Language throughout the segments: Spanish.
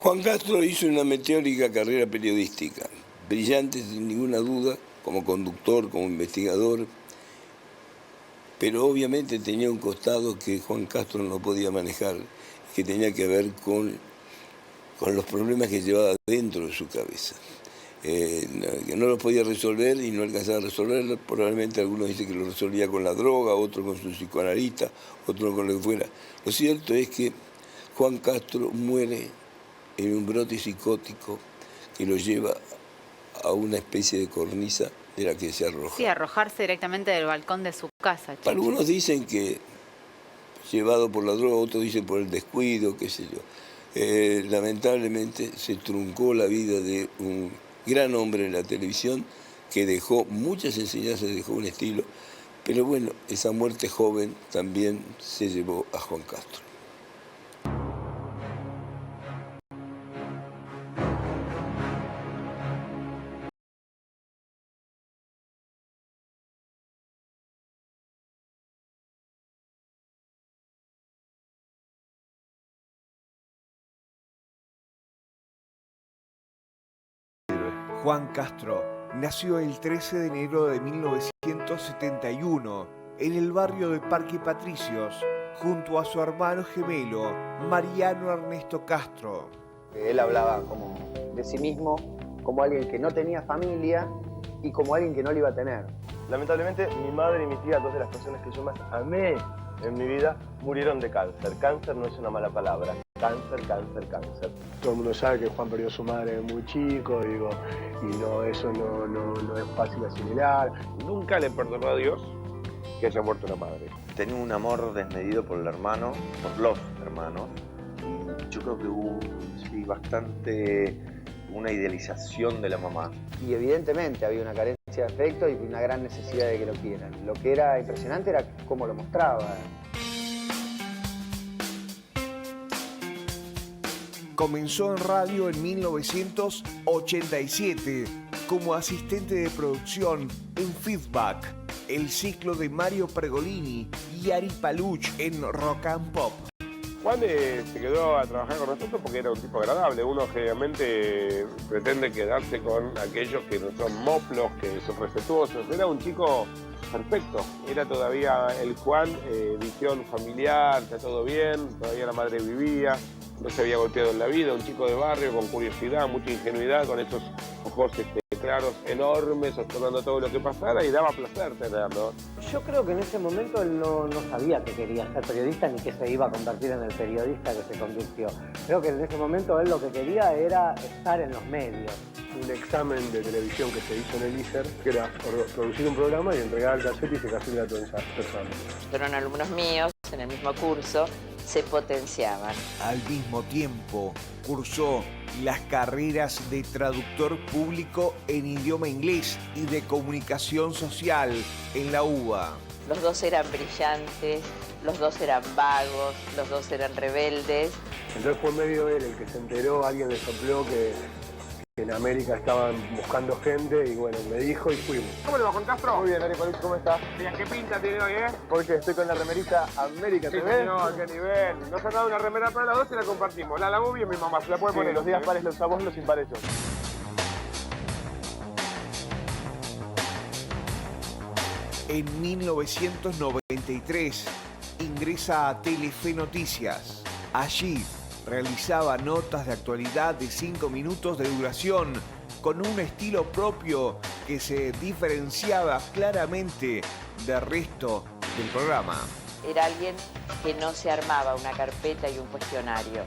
Juan Castro hizo una meteórica carrera periodística, brillante sin ninguna duda, como conductor, como investigador, pero obviamente tenía un costado que Juan Castro no podía manejar, que tenía que ver con los problemas que llevaba dentro de su cabeza. Que no los podía resolver y no alcanzaba a resolverlo. Probablemente algunos dicen que lo resolvía con la droga, otros con su psicoanalista, otros con lo que fuera. Lo cierto es que Juan Castro muere en un brote psicótico que lo lleva a una especie de cornisa de la que se arroja. Sí, arrojarse directamente del balcón de su casa. Chichi. Algunos dicen que llevado por la droga, otros dicen por el descuido, qué sé yo. Lamentablemente se truncó la vida de un gran hombre en la televisión que dejó muchas enseñanzas, dejó un estilo, pero bueno, esa muerte joven también se llevó a Juan Castro. Juan Castro nació el 13 de enero de 1971 en el barrio de Parque Patricios, junto a su hermano gemelo, Mariano Ernesto Castro. Él hablaba como de sí mismo, como alguien que no tenía familia y como alguien que no lo iba a tener. Lamentablemente, mi madre y mi tía, dos de las personas que yo más amé en mi vida, murieron de cáncer. Cáncer no es una mala palabra. Cáncer, cáncer, cáncer. Todo el mundo sabe que Juan perdió a su madre muy chico, digo, y no, eso no es fácil asimilar. Nunca le perdonó a Dios que haya muerto una madre. Tenía un amor desmedido por el hermano, por los hermanos, y yo creo que hubo una idealización de la mamá. Y evidentemente había una carencia de afecto y una gran necesidad de que lo quieran. Lo que era impresionante era cómo lo mostraba. Comenzó en radio en 1987 como asistente de producción en Feedback, el ciclo de Mario Pergolini y Ari Paluch en Rock and Pop. Juan se quedó a trabajar con nosotros porque era un tipo agradable. Uno generalmente pretende quedarse con aquellos que no son moplos, que son respetuosos. Era un chico perfecto. Era todavía el Juan, visión familiar, está todo bien, todavía la madre vivía. No se había golpeado en la vida, un chico de barrio con curiosidad, mucha ingenuidad, con esos ojos claros, enormes, observando todo lo que pasara y daba placer tenerlo. Yo creo que en ese momento él no sabía que quería ser periodista ni que se iba a convertir en el periodista que se convirtió. Creo que en ese momento él lo que quería era estar en los medios. Un examen de televisión que se hizo en el ISER, que era producir un programa y entregar el cassette y se casó a todas esas personas. Fueron alumnos míos en el mismo curso, se potenciaban. Al mismo tiempo, cursó las carreras de traductor público en idioma inglés y de comunicación social en la UBA. Los dos eran brillantes, los dos eran vagos, los dos eran rebeldes. Entonces fue medio él el que se enteró, alguien le sopló que en América estaban buscando gente y bueno, me dijo y fuimos. ¿Cómo le va, Juan Castro? Muy bien, Ari Paluch, ¿cómo estás? Mira, ¿qué pinta tiene hoy, Porque estoy con la remerita América, Sí, ¿te ves? señor, qué nivel. Nos han dado una remera para las dos y la compartimos. La lavó bien mi mamá, se la puede poner. Los días pares los usamos, los impares yo. En 1993 ingresa a Telefe Noticias. Allí realizaba notas de actualidad de 5 minutos de duración con un estilo propio que se diferenciaba claramente del resto del programa. Era alguien que no se armaba una carpeta y un cuestionario.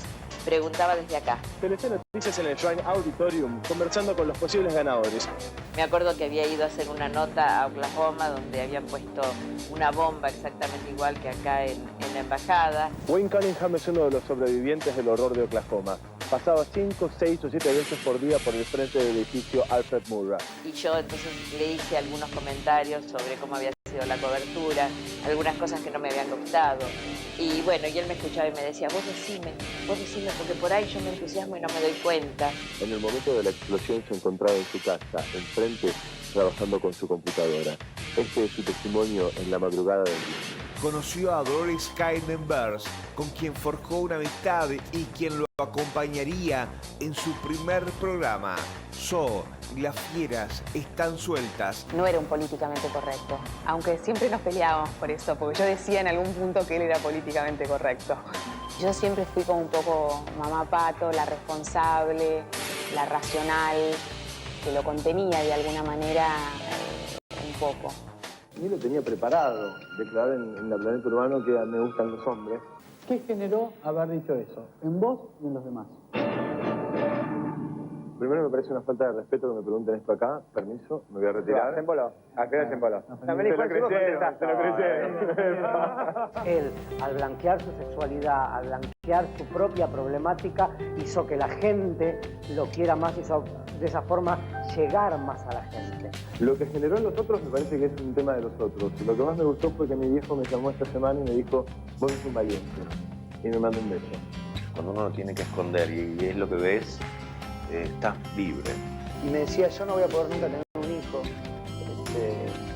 Preguntaba desde acá. Telefe Noticias en el Shrine Auditorium, conversando con los posibles ganadores. Me acuerdo que había ido a hacer una nota a Oklahoma donde habían puesto una bomba exactamente igual que acá en la embajada. Wayne Cunningham es uno de los sobrevivientes del horror de Oklahoma. Pasaba 5, 6 o 7 veces por día por el frente del edificio Alfred Murrah. Y yo entonces le hice algunos comentarios sobre cómo había sido la cobertura, algunas cosas que no me habían gustado. Y bueno, y él me escuchaba y me decía, vos decime, porque por ahí yo me entusiasmo y no me doy cuenta. En el momento de la explosión se encontraba en su casa, enfrente, trabajando con su computadora. Este es su testimonio en la madrugada del día. conoció a Dolores Candenverse, con quien forjó una amistad y quien lo acompañaría en su primer programa. So, las fieras están sueltas. No era un políticamente correcto, aunque siempre nos peleábamos por eso, porque yo decía en algún punto que él era políticamente correcto. Yo siempre fui como un poco mamá pato, la responsable, la racional, que lo contenía de alguna manera un poco. Ni lo tenía preparado, declarar en la Planeta Urbano que me gustan los hombres. ¿Qué generó haber dicho eso, en vos y en los demás? Primero me parece una falta de respeto que me pregunten esto acá. Permiso, me voy a retirar. ¿A qué hora se emboló? También se lo crecieron. Él, al blanquear su sexualidad, al blanquear su propia problemática, hizo que la gente lo quiera más, hizo de esa forma llegar más a la gente. Lo que generó en los otros me parece que es un tema de los otros. Lo que más me gustó fue que mi viejo me llamó esta semana y me dijo, vos sos un valiente. Y me mandó un beso. Cuando uno lo tiene que esconder y es lo que ves, estás libre. Y me decía, yo no voy a poder nunca tener un hijo.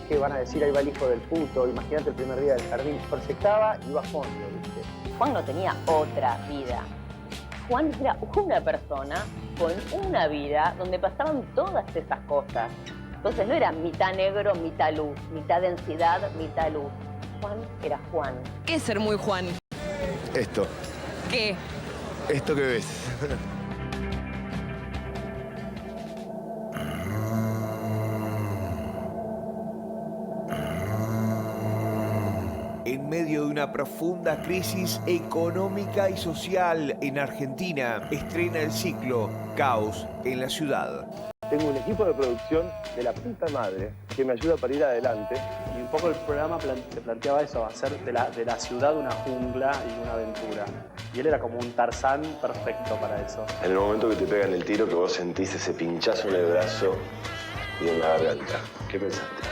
¿Qué van a decir? Ahí va el hijo del puto. Imagínate el primer día del jardín. Proyectaba y iba a fondo, ¿viste? Juan no tenía otra vida. Juan era una persona con una vida donde pasaban todas esas cosas. Entonces no era mitad negro, mitad luz, mitad densidad, mitad luz. Juan era Juan. ¿Qué es ser muy Juan? Esto. ¿Qué? Esto que ves. En medio de una profunda crisis económica y social en Argentina, estrena el ciclo Caos en la Ciudad. Tengo un equipo de producción de la puta madre que me ayuda para ir adelante. Y un poco el programa se planteaba eso, hacer de la ciudad una jungla y una aventura. Y él era como un Tarzán perfecto para eso. En el momento que te pegan el tiro, que vos sentís ese pinchazo en el brazo y en la garganta, ¿qué pensaste?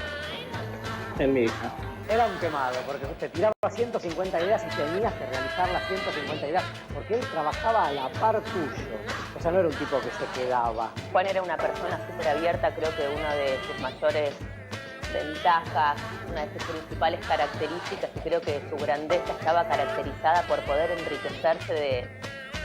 En mi hija. Era un quemado, porque te tiraba 150 ideas y tenías que realizar las 150 ideas, porque él trabajaba a la par tuyo. O sea, no era un tipo que se quedaba. Juan era una persona súper abierta, creo que una de sus mayores ventajas, una de sus principales características, y creo que su grandeza estaba caracterizada por poder enriquecerse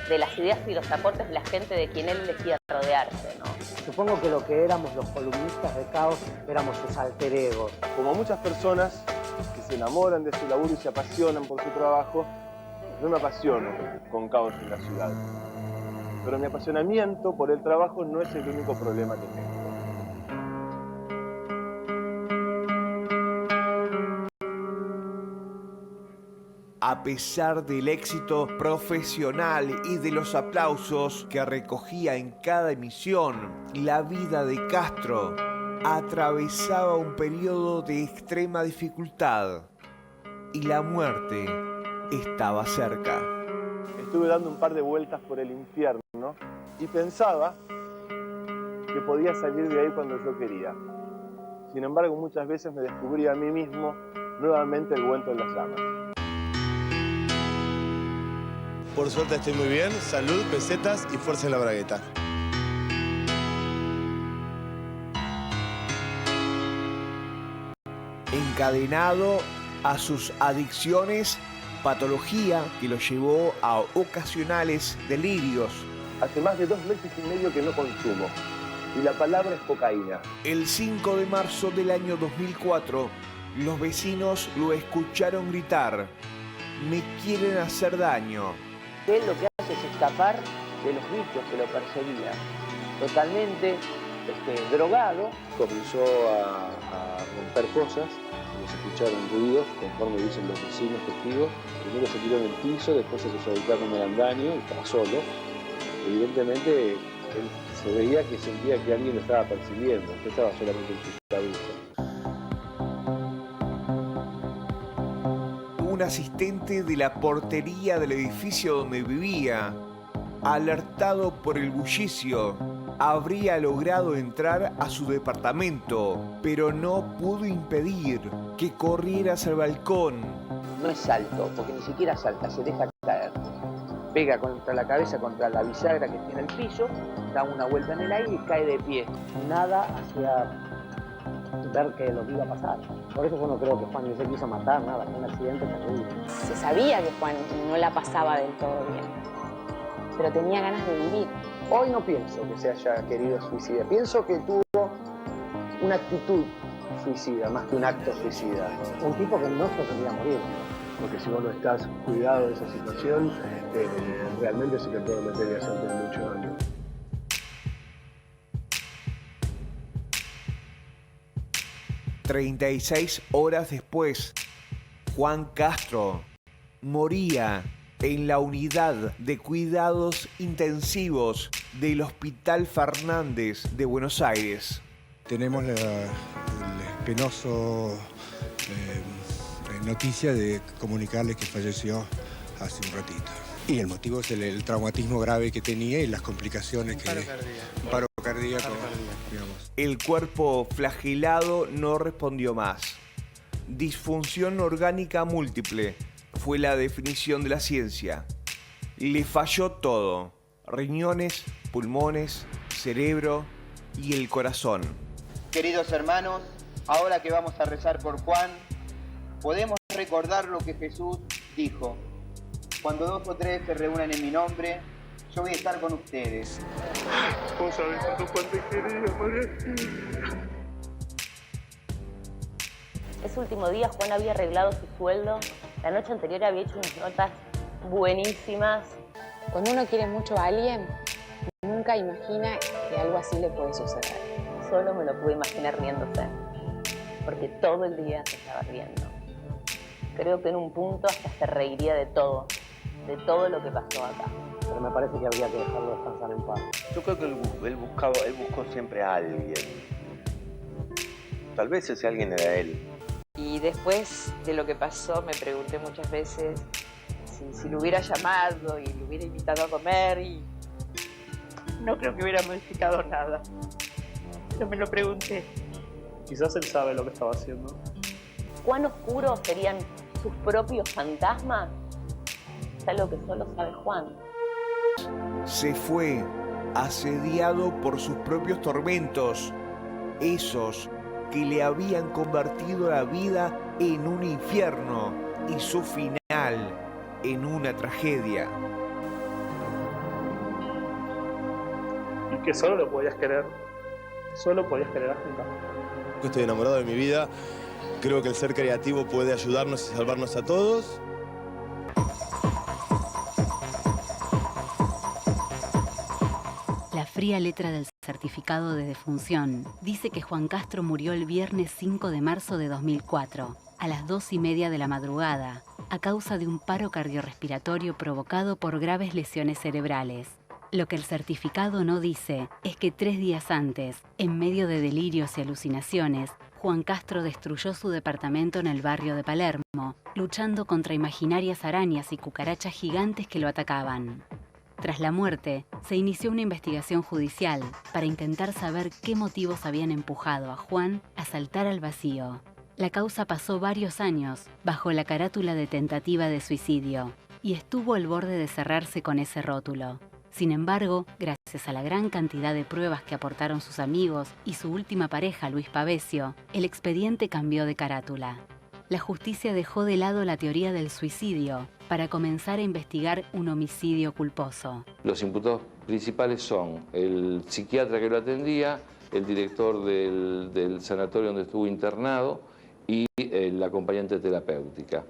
de las ideas y los aportes de la gente de quien él elegía rodearse, ¿no? Supongo que lo que éramos los columnistas de Caos éramos sus alter egos. Como muchas personas que se enamoran de su laburo y se apasionan por su trabajo, yo me apasiono con Caos en la Ciudad. Pero mi apasionamiento por el trabajo no es el único problema que tengo. A pesar del éxito profesional y de los aplausos que recogía en cada emisión, la vida de Castro atravesaba un periodo de extrema dificultad y la muerte estaba cerca. Estuve dando un par de vueltas por el infierno y pensaba que podía salir de ahí cuando yo quería. Sin embargo, muchas veces me descubrí a mí mismo nuevamente envuelto en las llamas. Por suerte estoy muy bien, salud, pesetas y fuerza en la bragueta. Encadenado a sus adicciones, patología que lo llevó a ocasionales delirios. Hace más de 2 meses y medio que no consumo, y la palabra es cocaína. El 5 de marzo del año 2004, los vecinos lo escucharon gritar: "Me quieren hacer daño". Él lo que hace es escapar de los bichos que lo perseguían. Totalmente drogado. Comenzó a romper cosas, se escucharon ruidos, conforme dicen los vecinos testigos. Primero se tiró en el piso, después se puso a gritar con el andamio y estaba solo. Evidentemente, él se veía que sentía que alguien lo estaba persiguiendo, no estaba solamente en su cabeza. Un asistente de la portería del edificio donde vivía, alertado por el bullicio, habría logrado entrar a su departamento, pero no pudo impedir que corriera hacia el balcón. No es alto, porque ni siquiera salta, se deja caer. Pega contra la cabeza, contra la bisagra que tiene el piso, da una vuelta en el aire y cae de pie. Nada hacía ver que lo que iba a pasar. Por eso yo no creo que Juan ni se quiso matar, nada, fue un accidente terrible. Se sabía que Juan no la pasaba del todo bien, pero tenía ganas de vivir. Hoy no pienso que se haya querido suicidar, pienso que tuvo una actitud suicida, más que un acto suicida. Un tipo que no se quería morir. Porque si vos no estás cuidado de esa situación, realmente se te puede meter y hacerte mucho daño. ...36 horas después, Juan Castro moría en la unidad de cuidados intensivos del Hospital Fernández de Buenos Aires. Tenemos el penoso noticia de comunicarles que falleció hace un ratito. Y el motivo es el traumatismo grave que tenía y las complicaciones que... Paro cardíaco, digamos. El cuerpo flagelado no respondió más. Disfunción orgánica múltiple fue la definición de la ciencia. Le falló todo: riñones, pulmones, cerebro y el corazón. Queridos hermanos, ahora que vamos a rezar por Juan, podemos recordar lo que Jesús dijo: cuando 2 o 3 se reúnan en mi nombre, yo voy a estar con ustedes. Vos sabés cuánto Juan te quería, María. Ese último día Juan había arreglado su sueldo. La noche anterior había hecho unas notas buenísimas. Cuando uno quiere mucho a alguien, nunca imagina que algo así le puede suceder. Solo me lo pude imaginar riéndose, porque todo el día se estaba riendo. Creo que en un punto hasta se reiría de todo lo que pasó acá. Pero me parece que habría que dejarlo descansar en paz. Yo creo que él buscó siempre a alguien. Tal vez ese alguien era él. Y después de lo que pasó me pregunté muchas veces si lo hubiera llamado y lo hubiera invitado a comer, y no creo que hubiera modificado nada. Pero me lo pregunté. Quizás él sabe lo que estaba haciendo. ¿Cuán oscuros serían sus propios fantasmas? Es algo que solo sabe Juan. Se fue asediado por sus propios tormentos, esos que le habían convertido la vida en un infierno y su final en una tragedia. Y que solo lo podías querer. Solo podías querer a Juan. Estoy enamorado de mi vida. Creo que el ser creativo puede ayudarnos y salvarnos a todos. La fría letra del certificado de defunción dice que Juan Castro murió el viernes 5 de marzo de 2004, a las 2:30 de la madrugada, a causa de un paro cardiorrespiratorio provocado por graves lesiones cerebrales. Lo que el certificado no dice es que 3 días antes, en medio de delirios y alucinaciones, Juan Castro destruyó su departamento en el barrio de Palermo, luchando contra imaginarias arañas y cucarachas gigantes que lo atacaban. Tras la muerte, se inició una investigación judicial para intentar saber qué motivos habían empujado a Juan a saltar al vacío. La causa pasó varios años bajo la carátula de tentativa de suicidio y estuvo al borde de cerrarse con ese rótulo. Sin embargo, gracias a la gran cantidad de pruebas que aportaron sus amigos y su última pareja, Luis Pavesio, el expediente cambió de carátula. La justicia dejó de lado la teoría del suicidio para comenzar a investigar un homicidio culposo. Los imputados principales son el psiquiatra que lo atendía, el director del sanatorio donde estuvo internado y la acompañante terapéutica.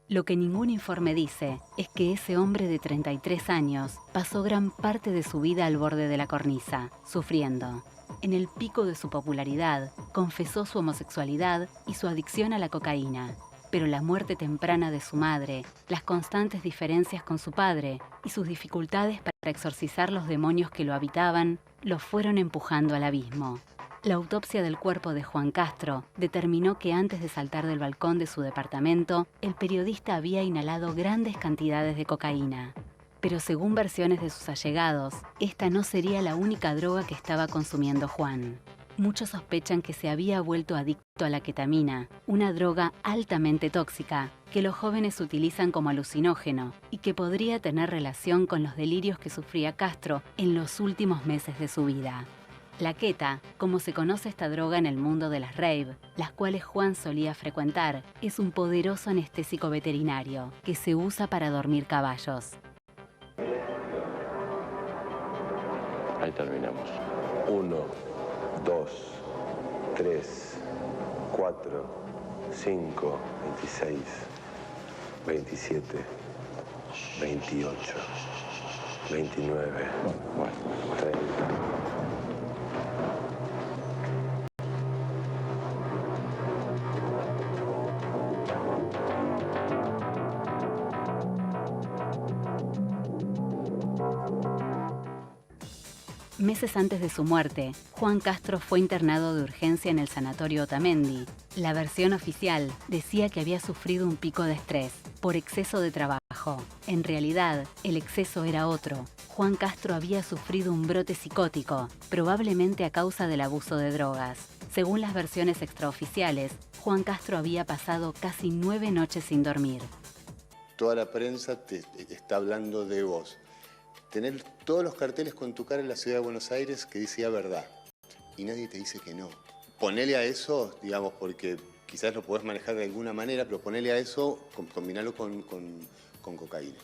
Lo que ningún informe dice es que ese hombre de 33 años pasó gran parte de su vida al borde de la cornisa, sufriendo. En el pico de su popularidad, confesó su homosexualidad y su adicción a la cocaína. Pero la muerte temprana de su madre, las constantes diferencias con su padre y sus dificultades para exorcizar los demonios que lo habitaban, lo fueron empujando al abismo. La autopsia del cuerpo de Juan Castro determinó que antes de saltar del balcón de su departamento, el periodista había inhalado grandes cantidades de cocaína. Pero según versiones de sus allegados, esta no sería la única droga que estaba consumiendo Juan. Muchos sospechan que se había vuelto adicto a la ketamina, una droga altamente tóxica que los jóvenes utilizan como alucinógeno y que podría tener relación con los delirios que sufría Castro en los últimos meses de su vida. La queta, como se conoce esta droga en el mundo de las rave, las cuales Juan solía frecuentar, es un poderoso anestésico veterinario que se usa para dormir caballos. Ahí terminamos. 1, 2, 3, 4, 5, 26, 27, 28, 29, 30. Meses antes de su muerte, Juan Castro fue internado de urgencia en el sanatorio Otamendi. La versión oficial decía que había sufrido un pico de estrés por exceso de trabajo. En realidad, el exceso era otro. Juan Castro había sufrido un brote psicótico, probablemente a causa del abuso de drogas. Según las versiones extraoficiales, Juan Castro había pasado casi 9 noches sin dormir. Toda la prensa te está hablando de vos. Tener todos los carteles con tu cara en la ciudad de Buenos Aires que decía verdad. Y nadie te dice que no. Ponele a eso, digamos, porque quizás lo podés manejar de alguna manera, pero ponele a eso, combinarlo con cocaína.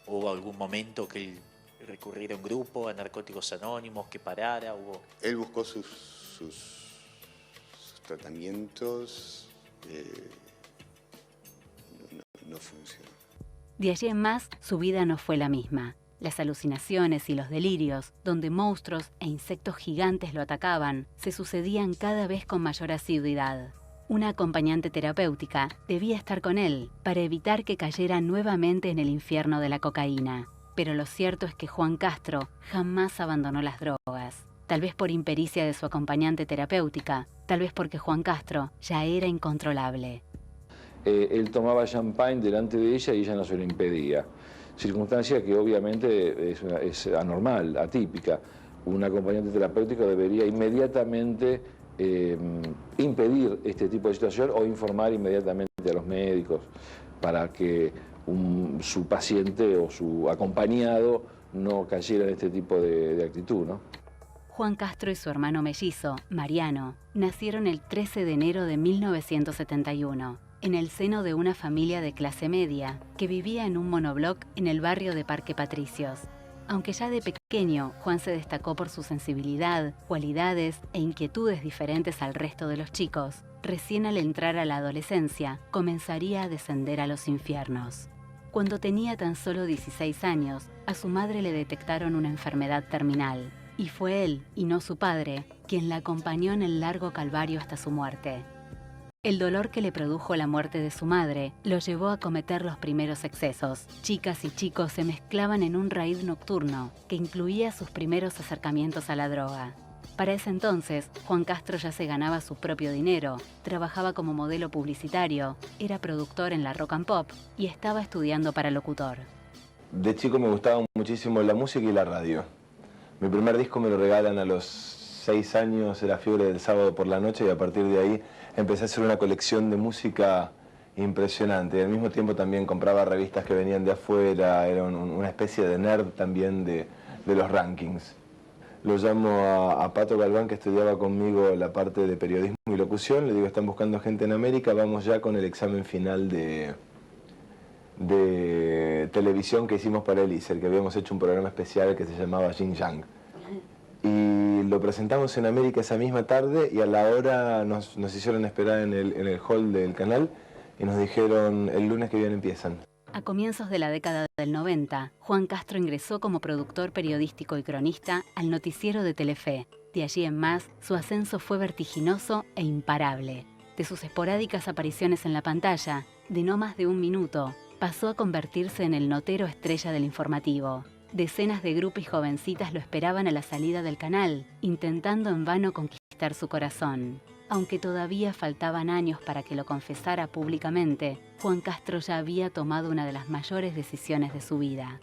¿Hubo algún momento que él recurriera a un grupo, a Narcóticos Anónimos, que parara? Él buscó sus tratamientos, no funcionó. De allí en más, su vida no fue la misma. Las alucinaciones y los delirios, donde monstruos e insectos gigantes lo atacaban, se sucedían cada vez con mayor asiduidad. Una acompañante terapéutica debía estar con él para evitar que cayera nuevamente en el infierno de la cocaína. Pero lo cierto es que Juan Castro jamás abandonó las drogas. Tal vez por impericia de su acompañante terapéutica, tal vez porque Juan Castro ya era incontrolable. Él tomaba champagne delante de ella y ella no se lo impedía. Circunstancia que obviamente es anormal, atípica. Un acompañante terapéutico debería inmediatamente impedir este tipo de situación o informar inmediatamente a los médicos para que su paciente o su acompañado no cayera en este tipo de actitud, ¿no? Juan Castro y su hermano mellizo, Mariano, nacieron el 13 de enero de 1971. En el seno de una familia de clase media que vivía en un monobloc en el barrio de Parque Patricios. Aunque ya de pequeño Juan se destacó por su sensibilidad, cualidades e inquietudes diferentes al resto de los chicos, recién al entrar a la adolescencia comenzaría a descender a los infiernos. Cuando tenía tan solo 16 años, a su madre le detectaron una enfermedad terminal, y fue él, y no su padre, quien la acompañó en el largo calvario hasta su muerte. El dolor que le produjo la muerte de su madre lo llevó a cometer los primeros excesos. Chicas y chicos se mezclaban en un raíz nocturno que incluía sus primeros acercamientos a la droga. Para ese entonces, Juan Castro ya se ganaba su propio dinero, trabajaba como modelo publicitario, era productor en la Rock and Pop y estaba estudiando para locutor. De chico me gustaba muchísimo la música y la radio. Mi primer disco me lo regalan a los 6 años, era Fiebre del Sábado por la Noche, y a partir de ahí empecé a hacer una colección de música impresionante. Y al mismo tiempo también compraba revistas que venían de afuera, era una especie de nerd también de los rankings. Lo llamo a Pato Galván, que estudiaba conmigo la parte de periodismo y locución, le digo, están buscando gente en América, vamos ya con el examen final de televisión que hicimos para el ISER, que habíamos hecho un programa especial que se llamaba Yin Yang. Y lo presentamos en América esa misma tarde y a la hora nos hicieron esperar en el hall del canal y nos dijeron el lunes que viene empiezan. A comienzos de la década del 90, Juan Castro ingresó como productor periodístico y cronista al noticiero de Telefe. De allí en más, su ascenso fue vertiginoso e imparable. De sus esporádicas apariciones en la pantalla, de no más de 1 minuto, pasó a convertirse en el notero estrella del informativo. Decenas de grupos y jovencitas lo esperaban a la salida del canal, intentando en vano conquistar su corazón. Aunque todavía faltaban años para que lo confesara públicamente, Juan Castro ya había tomado una de las mayores decisiones de su vida.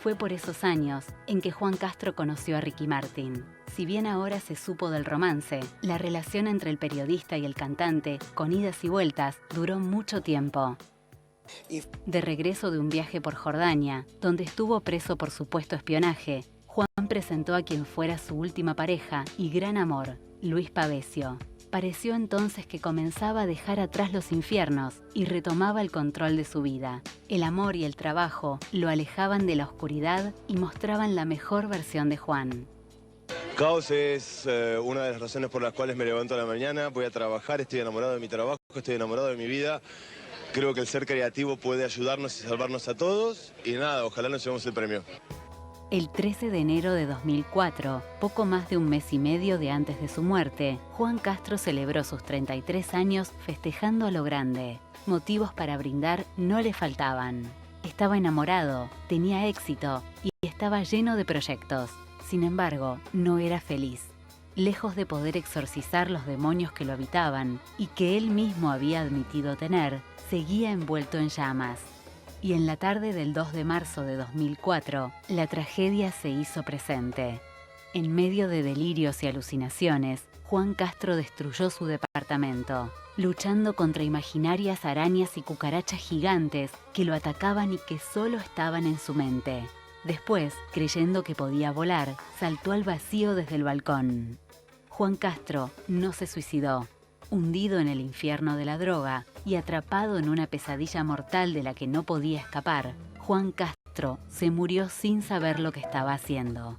Fue por esos años en que Juan Castro conoció a Ricky Martin. Si bien ahora se supo del romance, la relación entre el periodista y el cantante, con idas y vueltas, duró mucho tiempo. De regreso de un viaje por Jordania, donde estuvo preso por supuesto espionaje, Juan presentó a quien fuera su última pareja y gran amor, Luis Pavesio. Pareció entonces que comenzaba a dejar atrás los infiernos y retomaba el control de su vida. El amor y el trabajo lo alejaban de la oscuridad y mostraban la mejor versión de Juan. Caos es una de las razones por las cuales me levanto a la mañana, voy a trabajar, estoy enamorado de mi trabajo, estoy enamorado de mi vida. Creo que el ser creativo puede ayudarnos y salvarnos a todos y nada, ojalá nos llevemos el premio. El 13 de enero de 2004, poco más de un mes y medio de antes de su muerte, Juan Castro celebró sus 33 años festejando a lo grande. Motivos para brindar no le faltaban. Estaba enamorado, tenía éxito y estaba lleno de proyectos. Sin embargo, no era feliz. Lejos de poder exorcizar los demonios que lo habitaban y que él mismo había admitido tener, seguía envuelto en llamas. Y en la tarde del 2 de marzo de 2004, la tragedia se hizo presente. En medio de delirios y alucinaciones, Juan Castro destruyó su departamento, luchando contra imaginarias arañas y cucarachas gigantes que lo atacaban y que solo estaban en su mente. Después, creyendo que podía volar, saltó al vacío desde el balcón. Juan Castro no se suicidó. Hundido en el infierno de la droga y atrapado en una pesadilla mortal de la que no podía escapar, Juan Castro se murió sin saber lo que estaba haciendo.